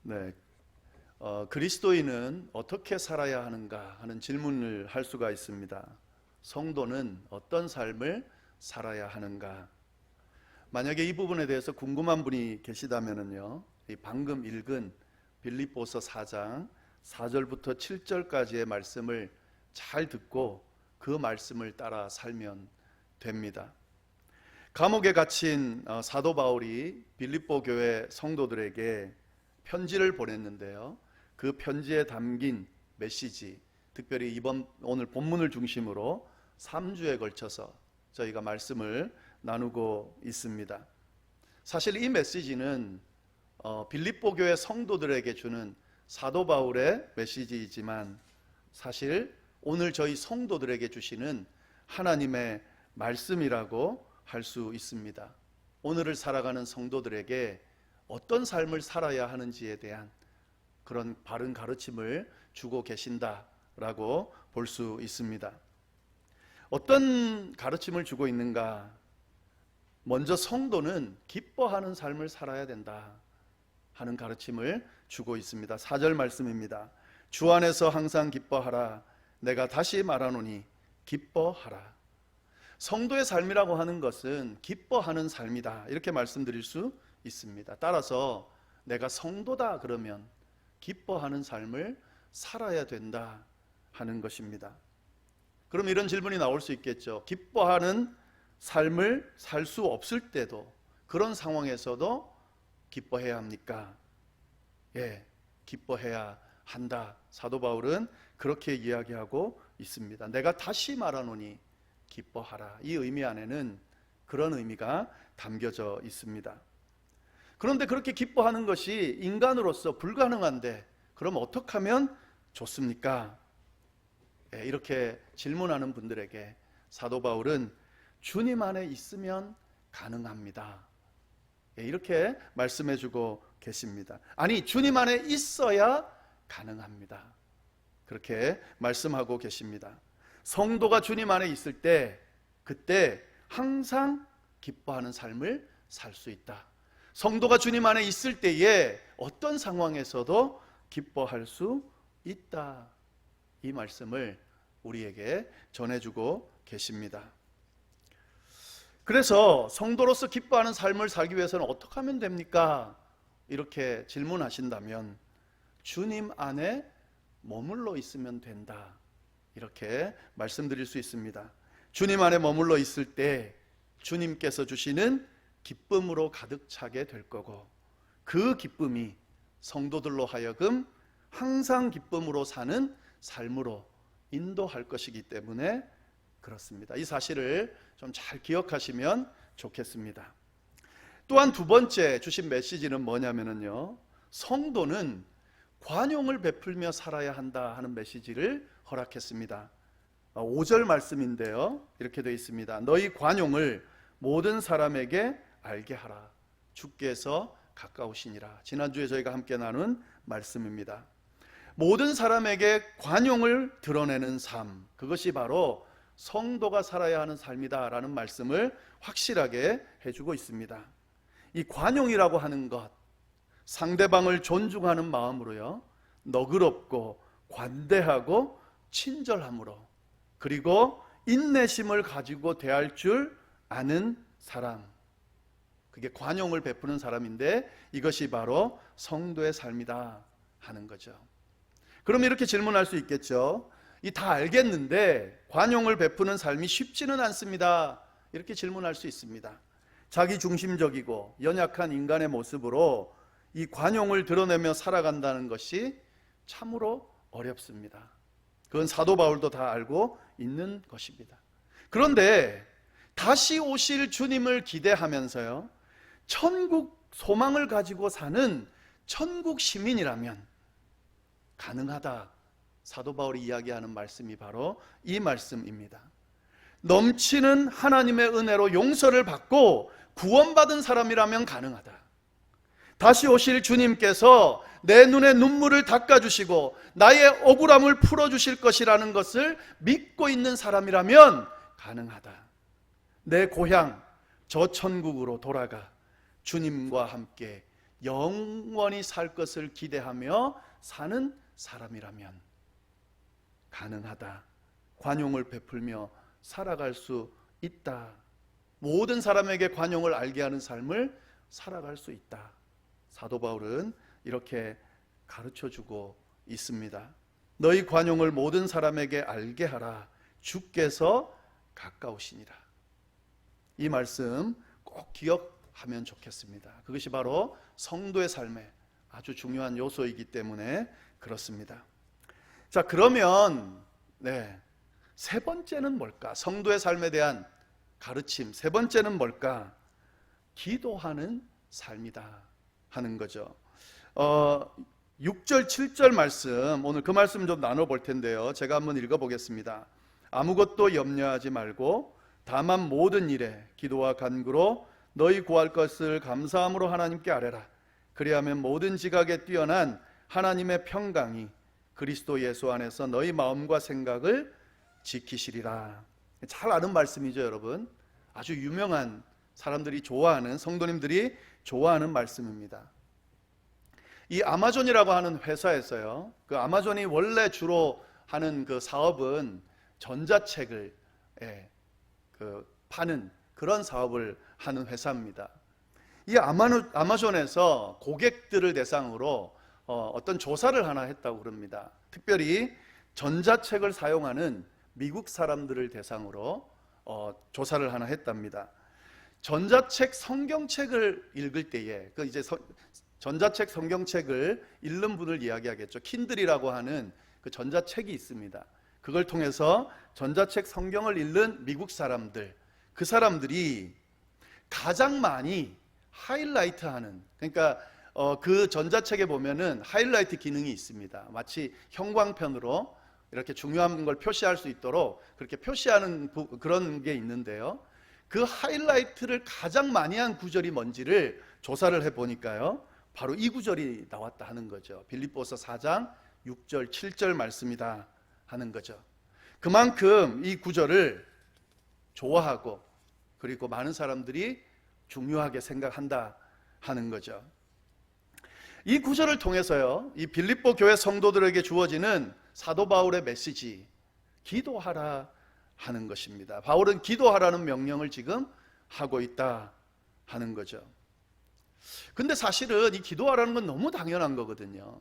네, 그리스도인은 어떻게 살아야 하는가 하는 질문을 할 수가 있습니다. 성도는 어떤 삶을 살아야 하는가? 만약에 이 부분에 대해서 궁금한 분이 계시다면요, 방금 읽은 빌립보서 4장 4절부터 7절까지의 말씀을 잘 듣고 그 말씀을 따라 살면 됩니다. 감옥에 gat힌 사도 바울이 빌립보 교회 성도들에게 편지를 보냈는데요, 그 편지에 담긴 메시지, 특별히 오늘 본문을 중심으로 3주에 걸쳐서 저희가 말씀을 나누고 있습니다. 사실 이 메시지는 빌립보 교회 성도들에게 주는 사도 바울의 메시지이지만 사실 오늘 저희 성도들에게 주시는 하나님의 말씀이라고 할 수 있습니다. 오늘을 살아가는 성도들에게 어떤 삶을 살아야 하는지에 대한 그런 바른 가르침을 주고 계신다라고 볼 수 있습니다. 어떤 가르침을 주고 있는가? 먼저 성도는 기뻐하는 삶을 살아야 된다 하는 가르침을 주고 있습니다. 4절 말씀입니다. 주 안에서 항상 기뻐하라. 내가 다시 말하노니 기뻐하라. 성도의 삶이라고 하는 것은 기뻐하는 삶이다, 이렇게 말씀드릴 수 있습니다. 따라서 내가 성도다 그러면 기뻐하는 삶을 살아야 된다 하는 것입니다. 그럼 이런 질문이 나올 수 있겠죠. 기뻐하는 삶을 살 수 없을 때도, 그런 상황에서도 기뻐해야 합니까? 예, 기뻐해야 한다. 사도 바울은 그렇게 이야기하고 있습니다. 내가 다시 말하노니 기뻐하라. 이 의미 안에는 그런 의미가 담겨져 있습니다. 그런데 그렇게 기뻐하는 것이 인간으로서 불가능한데 그럼 어떻게 하면 좋습니까? 이렇게 질문하는 분들에게 사도 바울은 주님 안에 있으면 가능합니다, 이렇게 말씀해주고 계십니다. 아니, 주님 안에 있어야 가능합니다, 그렇게 말씀하고 계십니다. 성도가 주님 안에 있을 때 그때 항상 기뻐하는 삶을 살 수 있다. 성도가 주님 안에 있을 때에 어떤 상황에서도 기뻐할 수 있다. 이 말씀을 우리에게 전해주고 계십니다. 그래서 성도로서 기뻐하는 삶을 살기 위해서는 어떻게 하면 됩니까? 이렇게 질문하신다면 주님 안에 머물러 있으면 된다, 이렇게 말씀드릴 수 있습니다. 주님 안에 머물러 있을 때 주님께서 주시는 기쁨으로 가득 차게 될 거고, 그 기쁨이 성도들로 하여금 항상 기쁨으로 사는 삶으로 인도할 것이기 때문에 그렇습니다. 이 사실을 좀 잘 기억하시면 좋겠습니다. 또한 두 번째 주신 메시지는 뭐냐면요, 성도는 관용을 베풀며 살아야 한다 하는 메시지를 허락했습니다. 5절 말씀인데요, 이렇게 되어 있습니다. 너희 관용을 모든 사람에게 알게 하라. 주께서 가까우시니라. 지난주에 저희가 함께 나눈 말씀입니다. 모든 사람에게 관용을 드러내는 삶, 그것이 바로 성도가 살아야 하는 삶이다라는 말씀을 확실하게 해주고 있습니다. 이 관용이라고 하는 것, 상대방을 존중하는 마음으로요, 너그럽고 관대하고 친절함으로, 그리고 인내심을 가지고 대할 줄 아는 사람, 그게 관용을 베푸는 사람인데 이것이 바로 성도의 삶이다 하는 거죠. 그럼 이렇게 질문할 수 있겠죠. 이 다 알겠는데 관용을 베푸는 삶이 쉽지는 않습니다, 이렇게 질문할 수 있습니다. 자기 중심적이고 연약한 인간의 모습으로 이 관용을 드러내며 살아간다는 것이 참으로 어렵습니다. 그건 사도 바울도 다 알고 있는 것입니다. 그런데 다시 오실 주님을 기대하면서요, 천국 소망을 가지고 사는 천국 시민이라면 가능하다. 사도 바울이 이야기하는 말씀이 바로 이 말씀입니다. 넘치는 하나님의 은혜로 용서를 받고 구원받은 사람이라면 가능하다. 다시 오실 주님께서 내 눈에 눈물을 닦아주시고 나의 억울함을 풀어주실 것이라는 것을 믿고 있는 사람이라면 가능하다. 내 고향 저 천국으로 돌아가 주님과 함께 영원히 살 것을 기대하며 사는 사람이라면 가능하다. 관용을 베풀며 살아갈 수 있다. 모든 사람에게 관용을 알게 하는 삶을 살아갈 수 있다. 사도 바울은 이렇게 가르쳐주고 있습니다. 너희 관용을 모든 사람에게 알게 하라. 주께서 가까우시니라. 이 말씀 꼭 기억하면 좋겠습니다. 그것이 바로 성도의 삶에 아주 중요한 요소이기 때문에 그렇습니다. 자, 그러면 세 번째는 뭘까? 성도의 삶에 대한 가르침 세 번째는 뭘까? 기도하는 삶이다 하는 거죠. 6절 7절 말씀, 오늘 그 말씀 좀 나눠볼 텐데요, 제가 한번 읽어보겠습니다. 아무것도 염려하지 말고 다만 모든 일에 기도와 간구로 너희 구할 것을 감사함으로 하나님께 아뢰라. 그리하면 모든 지각에 뛰어난 하나님의 평강이 그리스도 예수 안에서 너희 마음과 생각을 지키시리라. 잘 아는 말씀이죠, 여러분. 아주 유명한 사람들이 좋아하는, 성도님들이 좋아하는 말씀입니다. 이 아마존이라고 하는 회사에서요, 그 아마존이 원래 주로 하는 그 사업은 전자책을 파는 그런 사업을 하는 회사입니다. 이 아마존에서 고객들을 대상으로 어떤 조사를 하나 했다고 그럽니다. 특별히 전자책을 사용하는 미국 사람들을 대상으로 조사를 하나 했답니다. 전자책 성경책을 읽을 때에 이제 전자책 성경책을 읽는 분을 이야기하겠죠. 킨들이라고 하는 그 전자책이 있습니다. 그걸 통해서 전자책 성경을 읽는 미국 사람들, 그 사람들이 가장 많이 하이라이트하는, 그러니까 그 전자책에 보면은 하이라이트 기능이 있습니다. 마치 형광펜으로 이렇게 중요한 걸 표시할 수 있도록 그렇게 표시하는 그런 게 있는데요, 그 하이라이트를 가장 많이 한 구절이 뭔지를 조사를 해보니까요, 바로 이 구절이 나왔다 하는 거죠. 빌립보서 4장 6절 7절 말씀이다 하는 거죠. 그만큼 이 구절을 좋아하고 그리고 많은 사람들이 중요하게 생각한다 하는 거죠. 이 구절을 통해서요, 이 빌립보 교회 성도들에게 주어지는 사도 바울의 메시지, 기도하라 하는 것입니다. 바울은 기도하라는 명령을 지금 하고 있다 하는 거죠. 근데 사실은 이 기도하라는 건 너무 당연한 거거든요.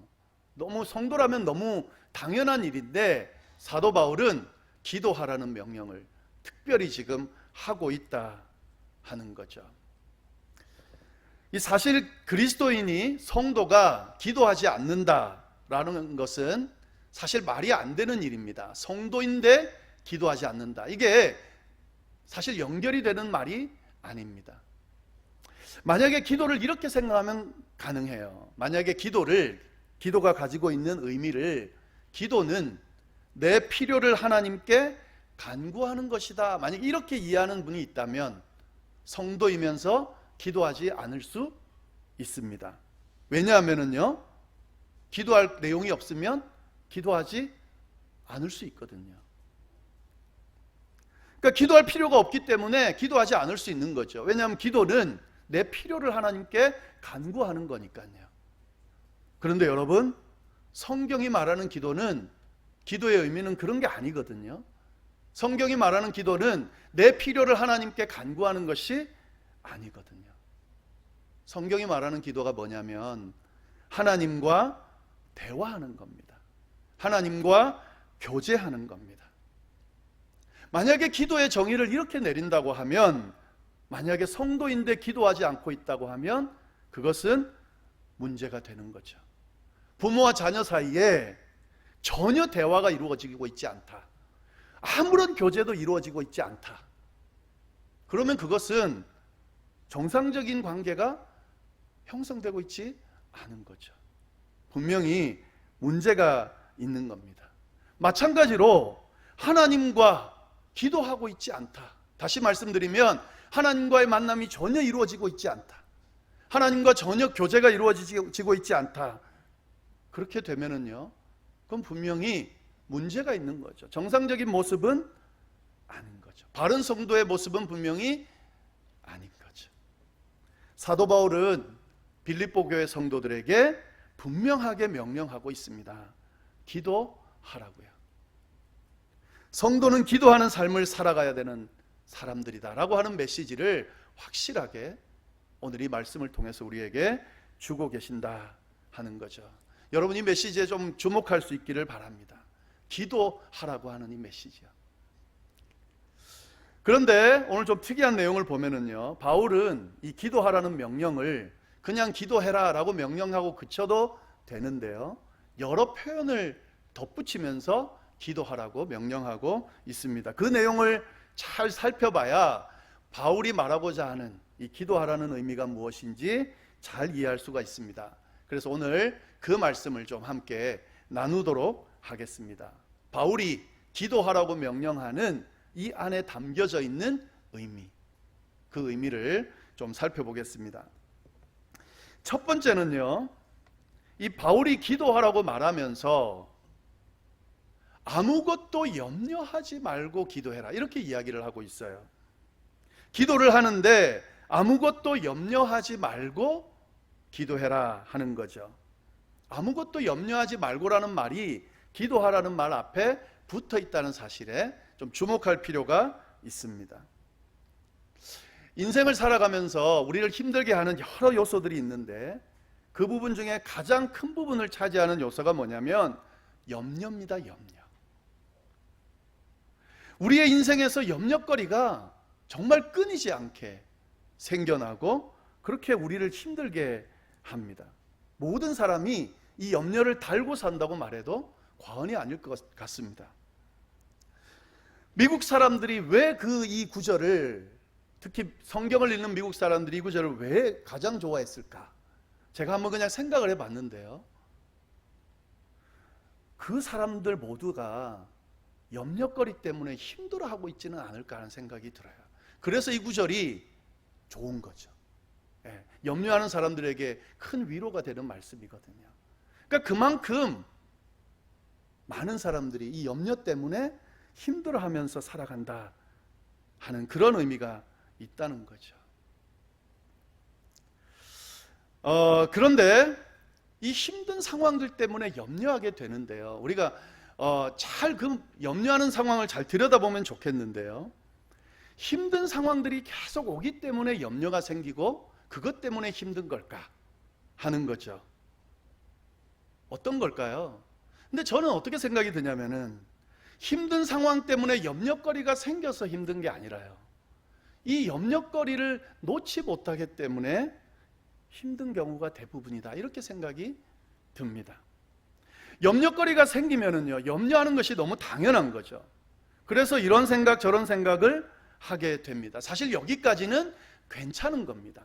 너무 성도라면 너무 당연한 일인데 사도 바울은 기도하라는 명령을 특별히 지금 하고 있다 하는 거죠. 이 사실 그리스도인이, 성도가 기도하지 않는다라는 것은 사실 말이 안 되는 일입니다. 성도인데 기도하지 않는다, 이게 사실 연결이 되는 말이 아닙니다. 만약에 기도를 이렇게 생각하면 가능해요. 만약에 기도가 가지고 있는 의미를, 기도는 내 필요를 하나님께 간구하는 것이다, 만약 이렇게 이해하는 분이 있다면 성도이면서 기도하지 않을 수 있습니다. 왜냐하면요, 기도할 내용이 없으면 기도하지 않을 수 있거든요. 그러니까 기도할 필요가 없기 때문에 기도하지 않을 수 있는 거죠. 왜냐하면 기도는 내 필요를 하나님께 간구하는 거니까요. 그런데 여러분, 성경이 말하는 기도는, 기도의 의미는 그런 게 아니거든요. 성경이 말하는 기도는 내 필요를 하나님께 간구하는 것이 아니거든요. 성경이 말하는 기도가 뭐냐면 하나님과 대화하는 겁니다. 하나님과 교제하는 겁니다. 만약에 기도의 정의를 이렇게 내린다고 하면, 만약에 성도인데 기도하지 않고 있다고 하면 그것은 문제가 되는 거죠. 부모와 자녀 사이에 전혀 대화가 이루어지고 있지 않다, 아무런 교제도 이루어지고 있지 않다, 그러면 그것은 정상적인 관계가 형성되고 있지 않은 거죠. 분명히 문제가 있는 겁니다. 마찬가지로 하나님과 기도하고 있지 않다, 다시 말씀드리면 하나님과의 만남이 전혀 이루어지고 있지 않다, 하나님과 전혀 교제가 이루어지고 있지 않다, 그렇게 되면은요, 그건 분명히 문제가 있는 거죠. 정상적인 모습은 아닌 거죠. 바른 성도의 모습은 분명히 아닌 거죠. 사도 바울은 빌립보 교회 성도들에게 분명하게 명령하고 있습니다. 기도하라고요. 성도는 기도하는 삶을 살아가야 되는 사람들이다 라고 하는 메시지를 확실하게 오늘 이 말씀을 통해서 우리에게 주고 계신다 하는 거죠. 여러분, 이 메시지에 좀 주목할 수 있기를 바랍니다. 기도하라고 하는 이 메시지요. 그런데 오늘 좀 특이한 내용을 보면은요, 바울은 이 기도하라는 명령을 그냥 기도해라 라고 명령하고 그쳐도 되는데요, 여러 표현을 덧붙이면서 기도하라고 명령하고 있습니다. 그 내용을 잘 살펴봐야 바울이 말하고자 하는 이 기도하라는 의미가 무엇인지 잘 이해할 수가 있습니다. 그래서 오늘 그 말씀을 좀 함께 나누도록 하겠습니다. 바울이 기도하라고 명령하는 이 안에 담겨져 있는 의미, 그 의미를 좀 살펴보겠습니다. 첫 번째는요, 이 바울이 기도하라고 말하면서 아무것도 염려하지 말고 기도해라 이렇게 이야기를 하고 있어요. 기도를 하는데 아무것도 염려하지 말고 기도해라 하는 거죠. 아무것도 염려하지 말고라는 말이 기도하라는 말 앞에 붙어 있다는 사실에 좀 주목할 필요가 있습니다. 인생을 살아가면서 우리를 힘들게 하는 여러 요소들이 있는데 그 부분 중에 가장 큰 부분을 차지하는 요소가 뭐냐면 염려입니다. 염려. 우리의 인생에서 염려거리가 정말 끊이지 않게 생겨나고 그렇게 우리를 힘들게 합니다. 모든 사람이 이 염려를 달고 산다고 말해도 과언이 아닐 것 같습니다. 미국 사람들이 왜 이 구절을, 특히 성경을 읽는 미국 사람들이 이 구절을 왜 가장 좋아했을까? 제가 한번 그냥 생각을 해봤는데요, 그 사람들 모두가 염려거리 때문에 힘들어하고 있지는 않을까 하는 생각이 들어요. 그래서 이 구절이 좋은 거죠. 염려하는 사람들에게 큰 위로가 되는 말씀이거든요. 그러니까 그만큼 많은 사람들이 이 염려 때문에 힘들어하면서 살아간다 하는 그런 의미가 있다는 거죠. 그런데 이 힘든 상황들 때문에 염려하게 되는데요, 우리가 잘 그 염려하는 상황을 잘 들여다보면 좋겠는데요, 힘든 상황들이 계속 오기 때문에 염려가 생기고 그것 때문에 힘든 걸까 하는 거죠. 어떤 걸까요? 근데 저는 어떻게 생각이 드냐면은 힘든 상황 때문에 염려거리가 생겨서 힘든 게 아니라요, 이 염려거리를 놓지 못하기 때문에 힘든 경우가 대부분이다 이렇게 생각이 듭니다. 염려거리가 생기면은요, 염려하는 것이 너무 당연한 거죠. 그래서 이런 생각 저런 생각을 하게 됩니다. 사실 여기까지는 괜찮은 겁니다.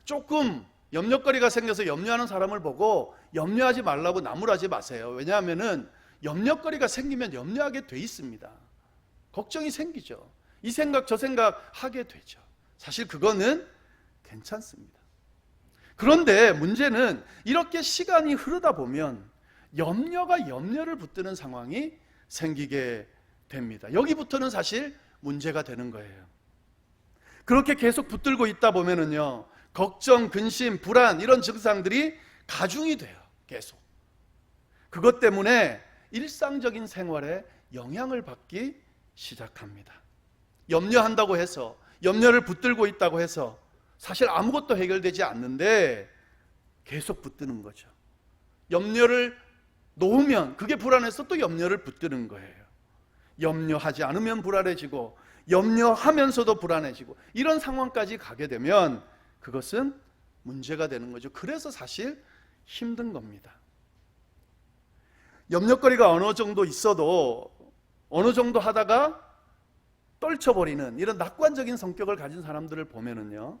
조금 염려거리가 생겨서 염려하는 사람을 보고 염려하지 말라고 나무라지 마세요. 왜냐하면은 염려거리가 생기면 염려하게 돼 있습니다. 걱정이 생기죠. 이 생각 저 생각 하게 되죠. 사실 그거는 괜찮습니다. 그런데 문제는 이렇게 시간이 흐르다 보면 염려가 염려를 붙드는 상황이 생기게 됩니다. 여기부터는 사실 문제가 되는 거예요. 그렇게 계속 붙들고 있다 보면은요, 걱정, 근심, 불안 이런 증상들이 가중이 돼요. 계속. 그것 때문에 일상적인 생활에 영향을 받기 시작합니다. 염려한다고 해서, 염려를 붙들고 있다고 해서 사실 아무것도 해결되지 않는데 계속 붙드는 거죠. 염려를 놓으면 그게 불안해서 또 염려를 붙드는 거예요. 염려하지 않으면 불안해지고 염려하면서도 불안해지고 이런 상황까지 가게 되면 그것은 문제가 되는 거죠. 그래서 사실 힘든 겁니다. 염려거리가 어느 정도 있어도 어느 정도 하다가 떨쳐버리는 이런 낙관적인 성격을 가진 사람들을 보면은요,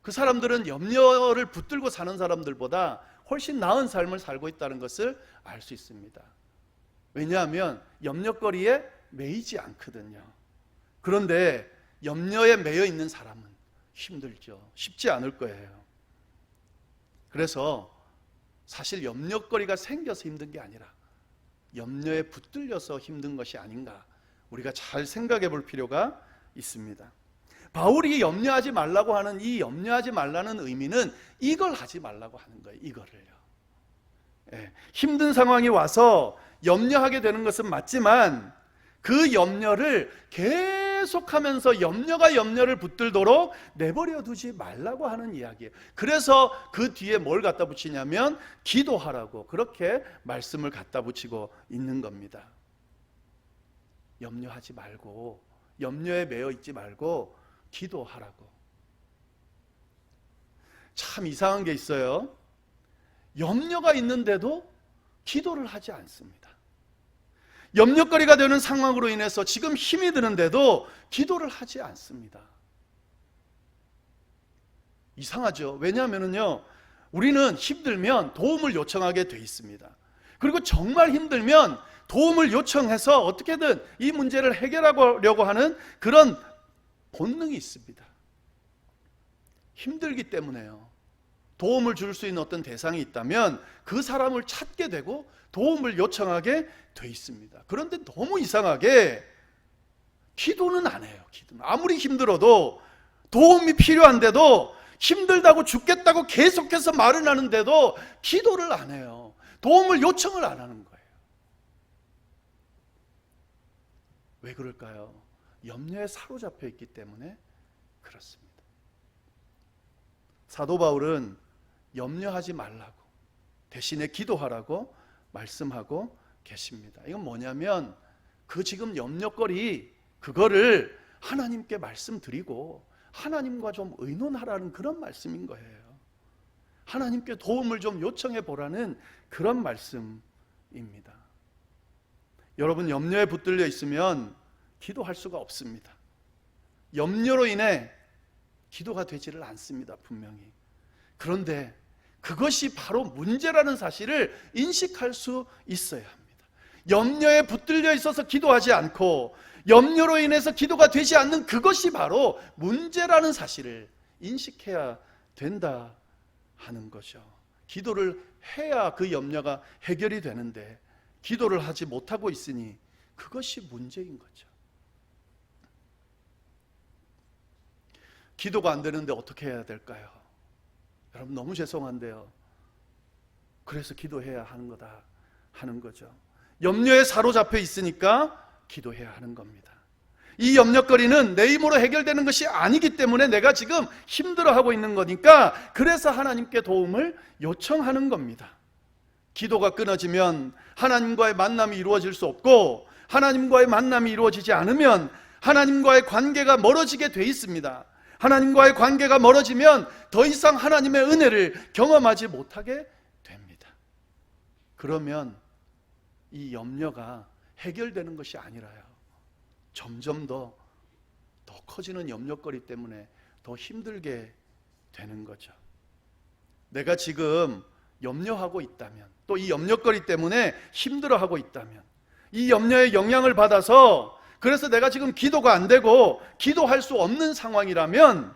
그 사람들은 염려를 붙들고 사는 사람들보다 훨씬 나은 삶을 살고 있다는 것을 알 수 있습니다. 왜냐하면 염려거리에 매이지 않거든요. 그런데 염려에 매여 있는 사람은 힘들죠. 쉽지 않을 거예요. 그래서 사실 염려거리가 생겨서 힘든 게 아니라 염려에 붙들려서 힘든 것이 아닌가, 우리가 잘 생각해 볼 필요가 있습니다. 바울이 염려하지 말라고 하는 이 염려하지 말라는 의미는 이걸 하지 말라고 하는 거예요. 이거를요. 힘든 상황이 와서 염려하게 되는 것은 맞지만 그 염려를 계속하면서 염려가 염려를 붙들도록 내버려 두지 말라고 하는 이야기예요. 그래서 그 뒤에 뭘 갖다 붙이냐면 기도하라고 그렇게 말씀을 갖다 붙이고 있는 겁니다. 염려하지 말고, 염려에 매여 있지 말고 기도하라고. 참 이상한 게 있어요. 염려가 있는데도 기도를 하지 않습니다. 염려거리가 되는 상황으로 인해서 지금 힘이 드는데도 기도를 하지 않습니다. 이상하죠. 왜냐하면요, 우리는 힘들면 도움을 요청하게 돼 있습니다. 그리고 정말 힘들면 도움을 요청해서 어떻게든 이 문제를 해결하려고 하는 그런 본능이 있습니다. 힘들기 때문에요. 도움을 줄 수 있는 어떤 대상이 있다면 그 사람을 찾게 되고 도움을 요청하게 돼 있습니다. 그런데 너무 이상하게 기도는 안 해요. 기도는 아무리 힘들어도, 도움이 필요한데도, 힘들다고 죽겠다고 계속해서 말을 하는데도 기도를 안 해요. 도움을 요청을 안 하는 거예요. 왜 그럴까요? 염려에 사로잡혀 있기 때문에 그렇습니다. 사도 바울은 염려하지 말라고, 대신에 기도하라고 말씀하고 계십니다. 이건 뭐냐면 그 지금 염려거리 그거를 하나님께 말씀드리고 하나님과 좀 의논하라는 그런 말씀인 거예요. 하나님께 도움을 좀 요청해 보라는 그런 말씀입니다. 여러분, 염려에 붙들려 있으면 기도할 수가 없습니다. 염려로 인해 기도가 되지를 않습니다. 분명히. 그런데 그것이 바로 문제라는 사실을 인식할 수 있어야 합니다. 염려에 붙들려 있어서 기도하지 않고 염려로 인해서 기도가 되지 않는 그것이 바로 문제라는 사실을 인식해야 된다 하는 거죠. 기도를 해야 그 염려가 해결이 되는데 기도를 하지 못하고 있으니 그것이 문제인 거죠. 기도가 안 되는데 어떻게 해야 될까요? 여러분, 너무 죄송한데요, 그래서 기도해야 하는 거다 하는 거죠. 염려에 사로잡혀 있으니까 기도해야 하는 겁니다. 이 염려거리는 내 힘으로 해결되는 것이 아니기 때문에 내가 지금 힘들어하고 있는 거니까 그래서 하나님께 도움을 요청하는 겁니다. 기도가 끊어지면 하나님과의 만남이 이루어질 수 없고, 하나님과의 만남이 이루어지지 않으면 하나님과의 관계가 멀어지게 돼 있습니다. 하나님과의 관계가 멀어지면 더 이상 하나님의 은혜를 경험하지 못하게 됩니다. 그러면 이 염려가 해결되는 것이 아니라요, 점점 더 커지는 염려거리 때문에 더 힘들게 되는 거죠. 내가 지금 염려하고 있다면, 또 이 염려거리 때문에 힘들어하고 있다면, 이 염려의 영향을 받아서 그래서 내가 지금 기도가 안 되고 기도할 수 없는 상황이라면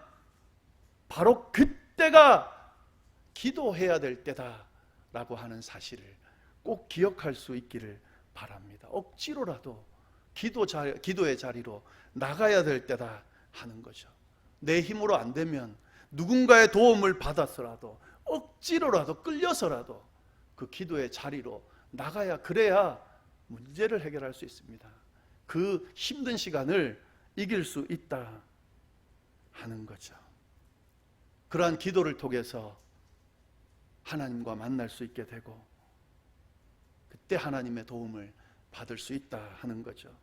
바로 그때가 기도해야 될 때다라고 하는 사실을 꼭 기억할 수 있기를 바랍니다. 억지로라도 기도의 자리로 나가야 될 때다 하는 거죠. 내 힘으로 안 되면 누군가의 도움을 받아서라도, 억지로라도 끌려서라도 그 기도의 자리로 나가야, 그래야 문제를 해결할 수 있습니다. 그 힘든 시간을 이길 수 있다 하는 거죠. 그러한 기도를 통해서 하나님과 만날 수 있게 되고 그때 하나님의 도움을 받을 수 있다 하는 거죠.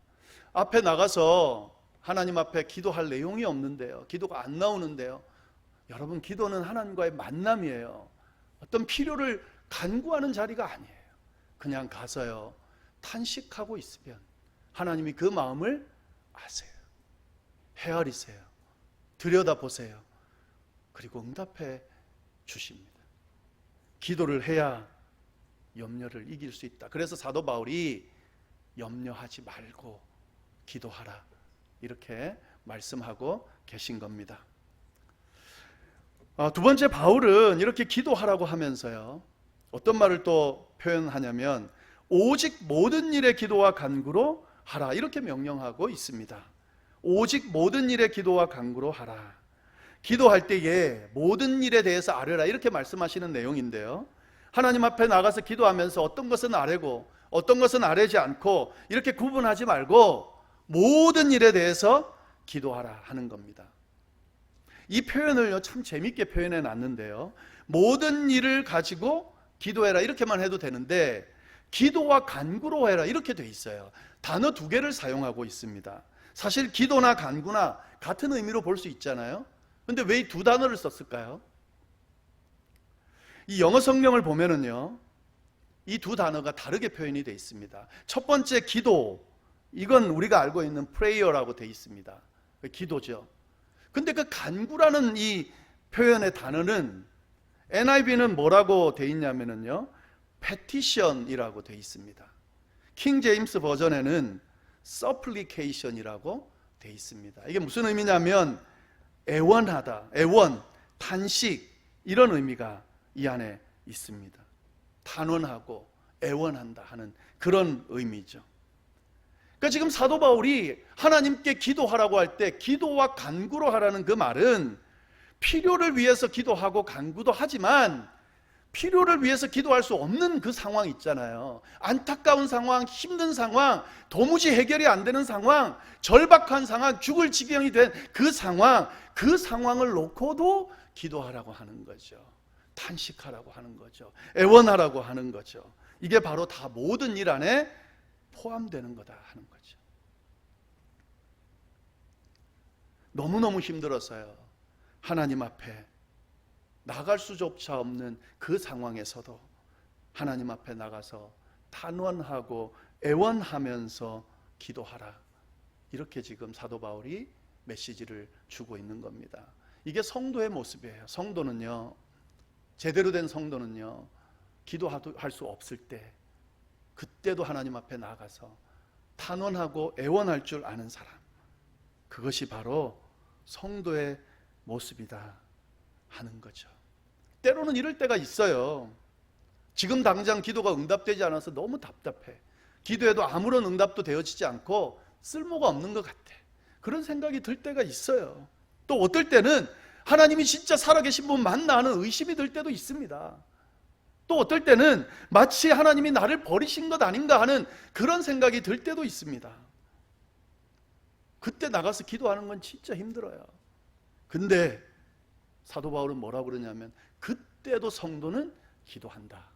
앞에 나가서 하나님 앞에 기도할 내용이 없는데요, 기도가 안 나오는데요, 여러분, 기도는 하나님과의 만남이에요. 어떤 필요를 간구하는 자리가 아니에요. 그냥 가서요, 탄식하고 있으면 하나님이 그 마음을 아세요. 헤아리세요. 들여다보세요. 그리고 응답해 주십니다. 기도를 해야 염려를 이길 수 있다. 그래서 사도 바울이 염려하지 말고 기도하라, 이렇게 말씀하고 계신 겁니다. 두 번째, 바울은 이렇게 기도하라고 하면서요, 어떤 말을 또 표현하냐면 오직 모든 일에 기도와 간구로 하라, 이렇게 명령하고 있습니다. 오직 모든 일에 기도와 간구로 하라. 기도할 때에 모든 일에 대해서 아뢰라 이렇게 말씀하시는 내용인데요, 하나님 앞에 나가서 기도하면서 어떤 것은 아뢰고 어떤 것은 아뢰지 않고 이렇게 구분하지 말고 모든 일에 대해서 기도하라 하는 겁니다. 이 표현을요 참 재밌게 표현해 놨는데요, 모든 일을 가지고 기도해라 이렇게만 해도 되는데 기도와 간구로 해라 이렇게 돼 있어요. 단어 두 개를 사용하고 있습니다. 사실 기도나 간구나 같은 의미로 볼 수 있잖아요. 근데 왜 이 두 단어를 썼을까요? 이 영어 성경을 보면은요 이 두 단어가 다르게 표현이 되어 있습니다. 첫 번째 기도, 이건 우리가 알고 있는 prayer라고 되어 있습니다. 기도죠. 근데 그 간구라는 이 표현의 단어는 NIV는 뭐라고 되어 있냐면요 petition이라고 되어 있습니다. 킹 제임스 버전에는 supplication이라고 되어 있습니다. 이게 무슨 의미냐면 애원하다, 애원, 탄식 이런 의미가 이 안에 있습니다. 탄원하고 애원한다 하는 그런 의미죠. 그러니까 지금 사도 바울이 하나님께 기도하라고 할 때 기도와 간구로 하라는 그 말은 필요를 위해서 기도하고 간구도 하지만 필요를 위해서 기도할 수 없는 그 상황 있잖아요. 안타까운 상황, 힘든 상황, 도무지 해결이 안 되는 상황, 절박한 상황, 죽을 지경이 된 그 상황, 그 상황을 놓고도 기도하라고 하는 거죠. 탄식하라고 하는 거죠. 애원하라고 하는 거죠. 이게 바로 다 모든 일 안에 포함되는 거다 하는 거죠. 너무너무 힘들어서요 하나님 앞에 나갈 수조차 없는 그 상황에서도 하나님 앞에 나가서 탄원하고 애원하면서 기도하라, 이렇게 지금 사도 바울이 메시지를 주고 있는 겁니다. 이게 성도의 모습이에요. 성도는요, 제대로 된 성도는요 기도할 수 없을 때 그때도 하나님 앞에 나가서 탄원하고 애원할 줄 아는 사람, 그것이 바로 성도의 모습이다 하는 거죠. 때로는 이럴 때가 있어요. 지금 당장 기도가 응답되지 않아서 너무 답답해. 기도해도 아무런 응답도 되어지지 않고 쓸모가 없는 것 같아. 그런 생각이 들 때가 있어요. 또 어떨 때는 하나님이 진짜 살아계신 분 맞나 하는 의심이 들 때도 있습니다. 또 어떨 때는 마치 하나님이 나를 버리신 것 아닌가 하는 그런 생각이 들 때도 있습니다. 그때 나가서 기도하는 건 진짜 힘들어요. 근데 사도 바울은 뭐라고 그러냐면 그때도 성도는 기도한다.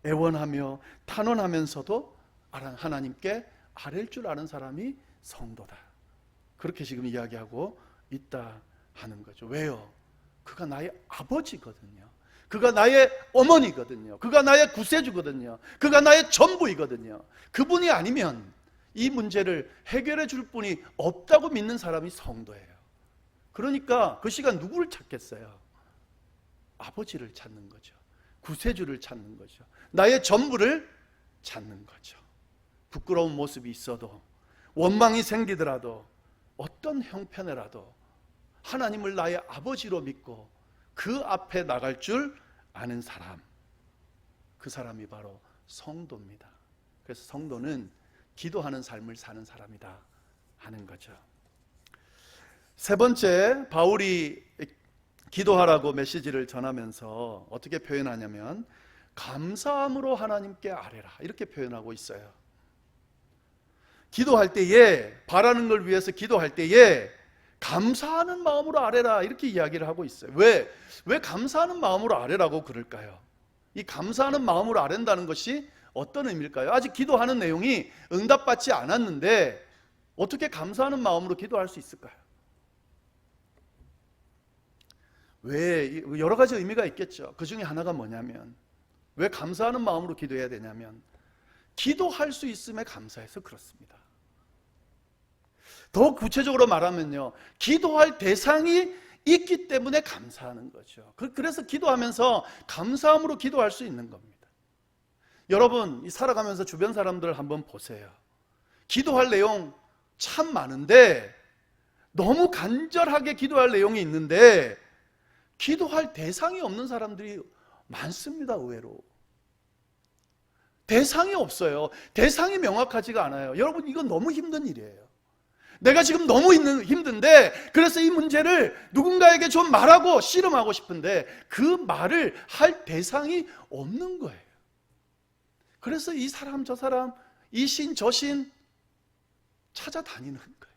애원하며 탄원하면서도 하나님께 아랠 줄 아는 사람이 성도다. 그렇게 지금 이야기하고 있다 하는 거죠. 왜요? 그가 나의 아버지거든요. 그가 나의 어머니거든요. 그가 나의 구세주거든요. 그가 나의 전부이거든요. 그분이 아니면 이 문제를 해결해 줄 분이 없다고 믿는 사람이 성도예요. 그러니까 그 시간 누구를 찾겠어요? 아버지를 찾는 거죠. 구세주를 찾는 거죠. 나의 전부를 찾는 거죠. 부끄러운 모습이 있어도, 원망이 생기더라도, 어떤 형편에라도 하나님을 나의 아버지로 믿고 그 앞에 나갈 줄 아는 사람, 그 사람이 바로 성도입니다. 그래서 성도는 기도하는 삶을 사는 사람이다 하는 거죠. 세 번째, 바울이 기도하라고 메시지를 전하면서 어떻게 표현하냐면 감사함으로 하나님께 아뢰라, 이렇게 표현하고 있어요. 기도할 때에, 바라는 걸 위해서 기도할 때에 감사하는 마음으로 아뢰라, 이렇게 이야기를 하고 있어요. 왜 감사하는 마음으로 아뢰라고 그럴까요? 이 감사하는 마음으로 아뢰는다는 것이 어떤 의미일까요? 아직 기도하는 내용이 응답받지 않았는데 어떻게 감사하는 마음으로 기도할 수 있을까요? 왜, 여러 가지 의미가 있겠죠. 그 중에 하나가 뭐냐면, 왜 감사하는 마음으로 기도해야 되냐면 기도할 수 있음에 감사해서 그렇습니다. 더 구체적으로 말하면요, 기도할 대상이 있기 때문에 감사하는 거죠. 그래서 기도하면서 감사함으로 기도할 수 있는 겁니다. 여러분, 살아가면서 주변 사람들 한번 보세요. 기도할 내용 참 많은데, 너무 간절하게 기도할 내용이 있는데 기도할 대상이 없는 사람들이 많습니다. 의외로 대상이 없어요. 대상이 명확하지가 않아요. 여러분, 이건 너무 힘든 일이에요. 내가 지금 너무 힘든데 그래서 이 문제를 누군가에게 좀 말하고 씨름하고 싶은데 그 말을 할 대상이 없는 거예요. 그래서 이 사람 저 사람, 이 신 저 신 찾아다니는 거예요.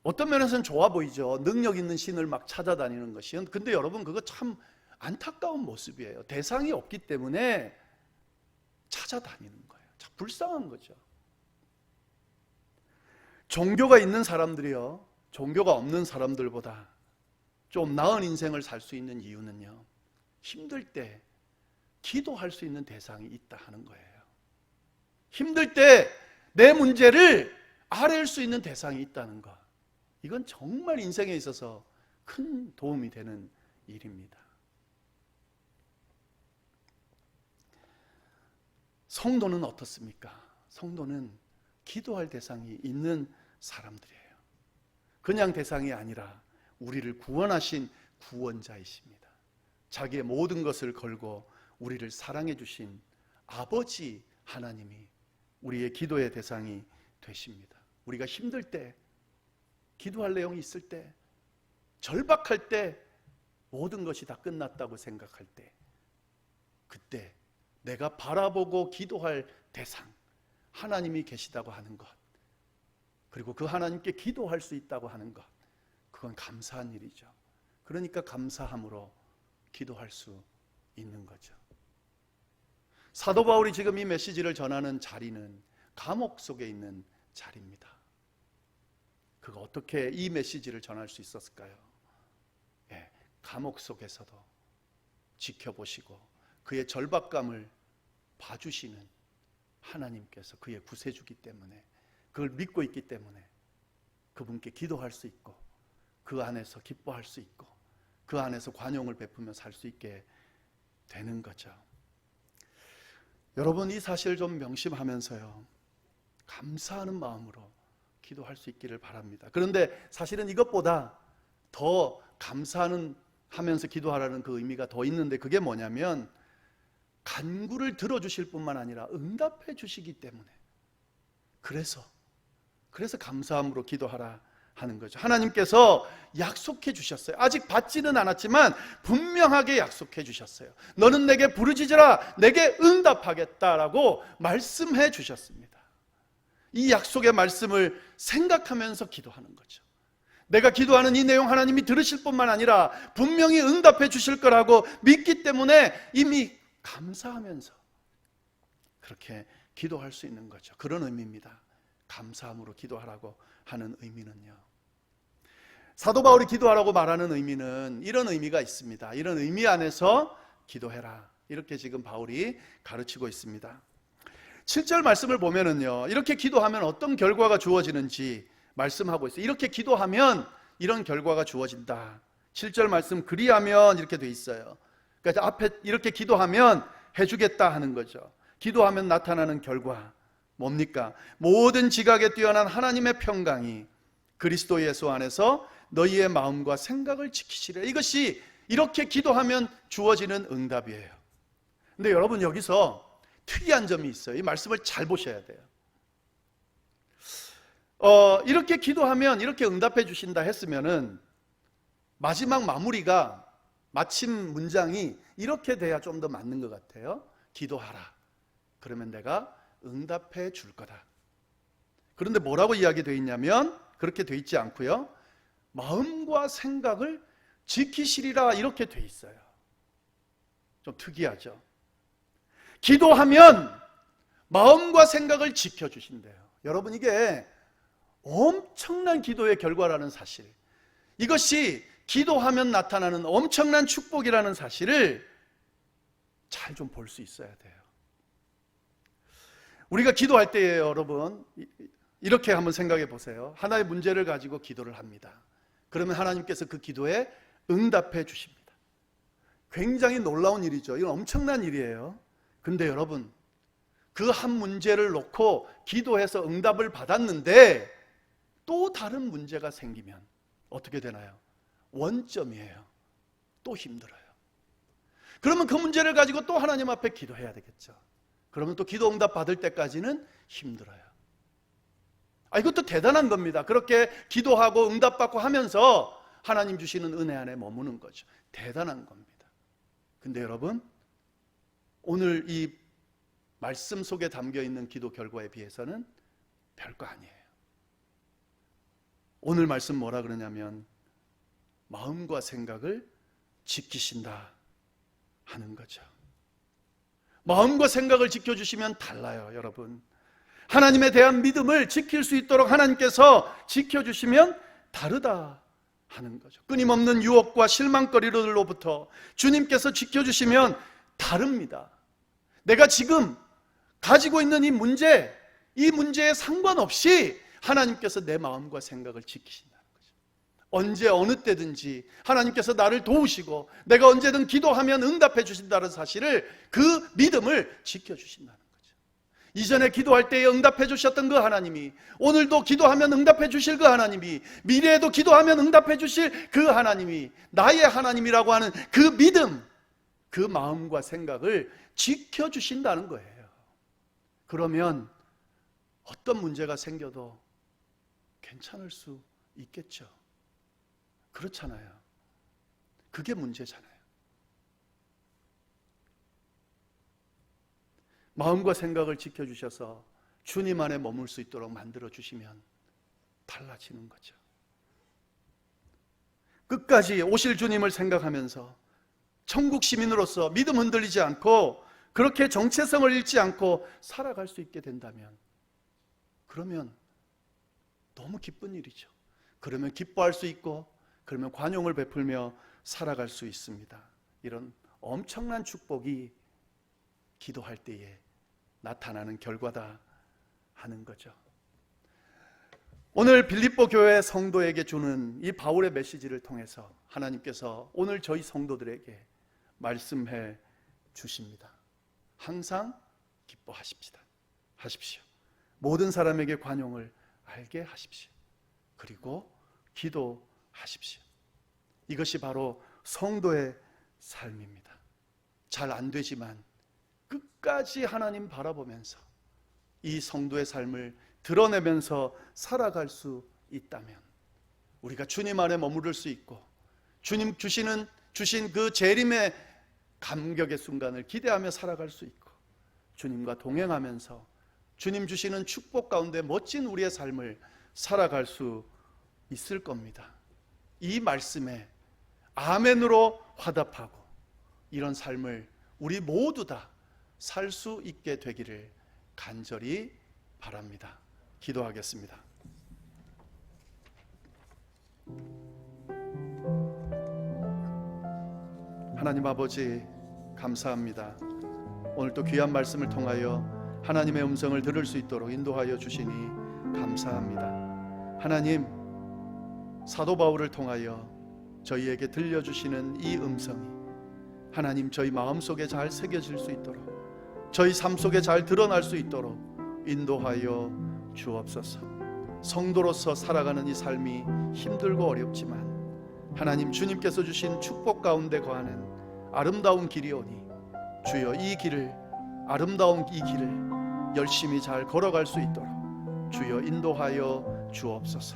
어떤 면에서는 좋아 보이죠. 능력 있는 신을 막 찾아다니는 것이. 근데 여러분 그거 참 안타까운 모습이에요. 대상이 없기 때문에 찾아다니는 거예요. 참 불쌍한 거죠. 종교가 있는 사람들이요, 종교가 없는 사람들보다 좀 나은 인생을 살 수 있는 이유는요, 힘들 때 기도할 수 있는 대상이 있다 하는 거예요. 힘들 때 내 문제를 아뢰일 수 있는 대상이 있다는 것, 이건 정말 인생에 있어서 큰 도움이 되는 일입니다. 성도는 어떻습니까? 성도는 기도할 대상이 있는 사람들이에요. 그냥 대상이 아니라 우리를 구원하신 구원자이십니다. 자기의 모든 것을 걸고 우리를 사랑해 주신 아버지 하나님이 우리의 기도의 대상이 되십니다. 우리가 힘들 때, 기도할 내용이 있을 때, 절박할 때, 모든 것이 다 끝났다고 생각할 때, 그때 내가 바라보고 기도할 대상, 하나님이 계시다고 하는 것, 그리고 그 하나님께 기도할 수 있다고 하는 것, 그건 감사한 일이죠. 그러니까 감사함으로 기도할 수 있는 거죠. 사도 바울이 지금 이 메시지를 전하는 자리는 감옥 속에 있는 자리입니다. 그가 어떻게 이 메시지를 전할 수 있었을까요? 예, 감옥 속에서도 지켜보시고 그의 절박감을 봐주시는 하나님께서 그의 구세주기 때문에, 그걸 믿고 있기 때문에 그분께 기도할 수 있고 그 안에서 기뻐할 수 있고 그 안에서 관용을 베푸며 살 수 있게 되는 거죠. 여러분, 이 사실을 좀 명심하면서요, 감사하는 마음으로 기도할 수 있기를 바랍니다. 그런데 사실은 이것보다 더 감사하면서 기도하라는 그 의미가 더 있는데, 그게 뭐냐면 간구를 들어주실 뿐만 아니라 응답해 주시기 때문에, 그래서 감사함으로 기도하라 하는 거죠. 하나님께서 약속해 주셨어요. 아직 받지는 않았지만 분명하게 약속해 주셨어요. 너는 내게 부르짖으라, 내게 응답하겠다라고 말씀해 주셨습니다. 이 약속의 말씀을 생각하면서 기도하는 거죠. 내가 기도하는 이 내용 하나님이 들으실 뿐만 아니라 분명히 응답해 주실 거라고 믿기 때문에 이미 감사하면서 그렇게 기도할 수 있는 거죠. 그런 의미입니다. 감사함으로 기도하라고 하는 의미는요. 사도 바울이 기도하라고 말하는 의미는 이런 의미가 있습니다. 이런 의미 안에서 기도해라, 이렇게 지금 바울이 가르치고 있습니다. 7절 말씀을 보면은요, 이렇게 기도하면 어떤 결과가 주어지는지 말씀하고 있어요. 이렇게 기도하면 이런 결과가 주어진다. 7절 말씀, 그리하면 이렇게 돼 있어요. 그러니까 앞에 이렇게 기도하면 해주겠다 하는 거죠. 기도하면 나타나는 결과 뭡니까? 모든 지각에 뛰어난 하나님의 평강이 그리스도 예수 안에서 너희의 마음과 생각을 지키시래. 이것이 이렇게 기도하면 주어지는 응답이에요. 근데 여러분, 여기서 특이한 점이 있어요. 이 말씀을 잘 보셔야 돼요. 이렇게 기도하면 이렇게 응답해 주신다 했으면은 마지막 마무리가, 마침 문장이 이렇게 돼야 좀 더 맞는 것 같아요. 기도하라, 그러면 내가 응답해 줄 거다. 그런데 뭐라고 이야기되어 있냐면 그렇게 되어 있지 않고요, 마음과 생각을 지키시리라 이렇게 되어 있어요. 좀 특이하죠. 기도하면 마음과 생각을 지켜주신대요. 여러분, 이게 엄청난 기도의 결과라는 사실, 이것이 기도하면 나타나는 엄청난 축복이라는 사실을 잘 좀 볼 수 있어야 돼요. 우리가 기도할 때에 여러분, 이렇게 한번 생각해 보세요. 하나의 문제를 가지고 기도를 합니다. 그러면 하나님께서 그 기도에 응답해 주십니다. 굉장히 놀라운 일이죠. 이건 엄청난 일이에요. 근데 여러분, 그 한 문제를 놓고 기도해서 응답을 받았는데 또 다른 문제가 생기면 어떻게 되나요? 원점이에요. 또 힘들어요. 그러면 그 문제를 가지고 또 하나님 앞에 기도해야 되겠죠. 그러면 또 기도 응답 받을 때까지는 힘들어요. 이것도 대단한 겁니다. 그렇게 기도하고 응답받고 하면서 하나님 주시는 은혜 안에 머무는 거죠. 대단한 겁니다. 근데 여러분, 오늘 이 말씀 속에 담겨 있는 기도 결과에 비해서는 별거 아니에요. 오늘 말씀 뭐라 그러냐면 마음과 생각을 지키신다 하는 거죠. 마음과 생각을 지켜주시면 달라요, 여러분. 하나님에 대한 믿음을 지킬 수 있도록 하나님께서 지켜주시면 다르다 하는 거죠. 끊임없는 유혹과 실망거리로부터 주님께서 지켜주시면 다릅니다. 내가 지금 가지고 있는 이 문제에 상관없이 하나님께서 내 마음과 생각을 지키신다는 거죠. 언제 어느 때든지 하나님께서 나를 도우시고 내가 언제든 기도하면 응답해 주신다는 사실을, 그 믿음을 지켜주신다는 거죠. 이전에 기도할 때에 응답해 주셨던 그 하나님이 오늘도 기도하면 응답해 주실 그 하나님이, 미래에도 기도하면 응답해 주실 그 하나님이 나의 하나님이라고 하는 그 믿음, 그 마음과 생각을 지켜주신다는 거예요. 그러면 어떤 문제가 생겨도 괜찮을 수 있겠죠. 그렇잖아요. 그게 문제잖아요. 마음과 생각을 지켜주셔서 주님 안에 머물 수 있도록 만들어주시면 달라지는 거죠. 끝까지 오실 주님을 생각하면서 천국 시민으로서 믿음 흔들리지 않고 그렇게 정체성을 잃지 않고 살아갈 수 있게 된다면, 그러면 너무 기쁜 일이죠. 그러면 기뻐할 수 있고, 그러면 관용을 베풀며 살아갈 수 있습니다. 이런 엄청난 축복이 기도할 때에 나타나는 결과다 하는 거죠. 오늘 빌립보 교회 성도에게 주는 이 바울의 메시지를 통해서 하나님께서 오늘 저희 성도들에게 말씀해 주십니다. 항상 기뻐하십시다. 하십시오. 모든 사람에게 관용을 알게 하십시오. 그리고 기도하십시오. 이것이 바로 성도의 삶입니다. 잘 안 되지만 끝까지 하나님 바라보면서 이 성도의 삶을 드러내면서 살아갈 수 있다면 우리가 주님 안에 머무를 수 있고, 주님 주신 그 재림의 감격의 순간을 기대하며 살아갈 수 있고, 주님과 동행하면서 주님 주시는 축복 가운데 멋진 우리의 삶을 살아갈 수 있을 겁니다. 이 말씀에 아멘으로 화답하고 이런 삶을 우리 모두 다 살 수 있게 되기를 간절히 바랍니다. 기도하겠습니다. 하나님 아버지, 감사합니다. 오늘 또 귀한 말씀을 통하여 하나님의 음성을 들을 수 있도록 인도하여 주시니 감사합니다. 하나님, 사도 바울을 통하여 저희에게 들려주시는 이 음성이 하나님 저희 마음속에 잘 새겨질 수 있도록, 저희 삶 속에 잘 드러날 수 있도록 인도하여 주옵소서. 성도로서 살아가는 이 삶이 힘들고 어렵지만 하나님 주님께서 주신 축복 가운데 거하는 아름다운 길이오니 주여 이 길을, 아름다운 이 길을 열심히 잘 걸어갈 수 있도록 주여 인도하여 주옵소서.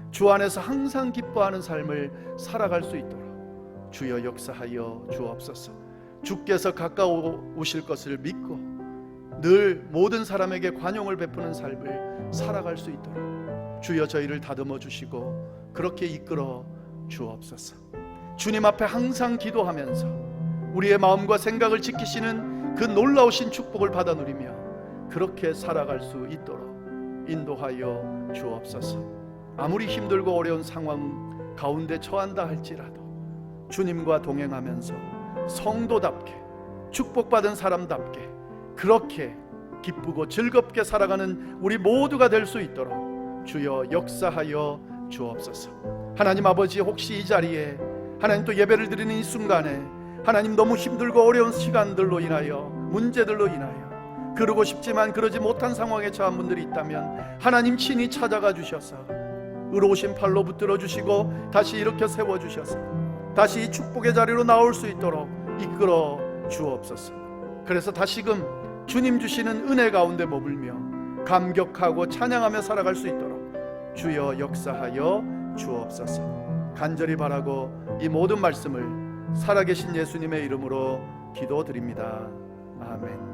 주 안에서 항상 기뻐하는 삶을 살아갈 수 있도록 주여 역사하여 주옵소서. 주께서 가까워 오실 것을 믿고 늘 모든 사람에게 관용을 베푸는 삶을 살아갈 수 있도록 주여 저희를 다듬어 주시고 그렇게 이끌어 주옵소서. 주님 앞에 항상 기도하면서 우리의 마음과 생각을 지키시는 그 놀라우신 축복을 받아 누리며 그렇게 살아갈 수 있도록 인도하여 주옵소서. 아무리 힘들고 어려운 상황 가운데 처한다 할지라도 주님과 동행하면서 성도답게, 축복받은 사람답게 그렇게 기쁘고 즐겁게 살아가는 우리 모두가 될 수 있도록 주여 역사하여 주옵소서. 하나님 아버지, 혹시 이 자리에 하나님 또 예배를 드리는 이 순간에 하나님 너무 힘들고 어려운 시간들로 인하여, 문제들로 인하여 그러고 싶지만 그러지 못한 상황에 처한 분들이 있다면 하나님 친히 찾아가 주셔서 의로우신 팔로 붙들어 주시고 다시 일으켜 세워 주셔서 다시 이 축복의 자리로 나올 수 있도록 이끌어 주옵소서. 그래서 다시금 주님 주시는 은혜 가운데 머물며 감격하고 찬양하며 살아갈 수 있도록 주여 역사하여 주옵소서. 간절히 바라고 이 모든 말씀을 살아계신 예수님의 이름으로 기도드립니다. 아멘.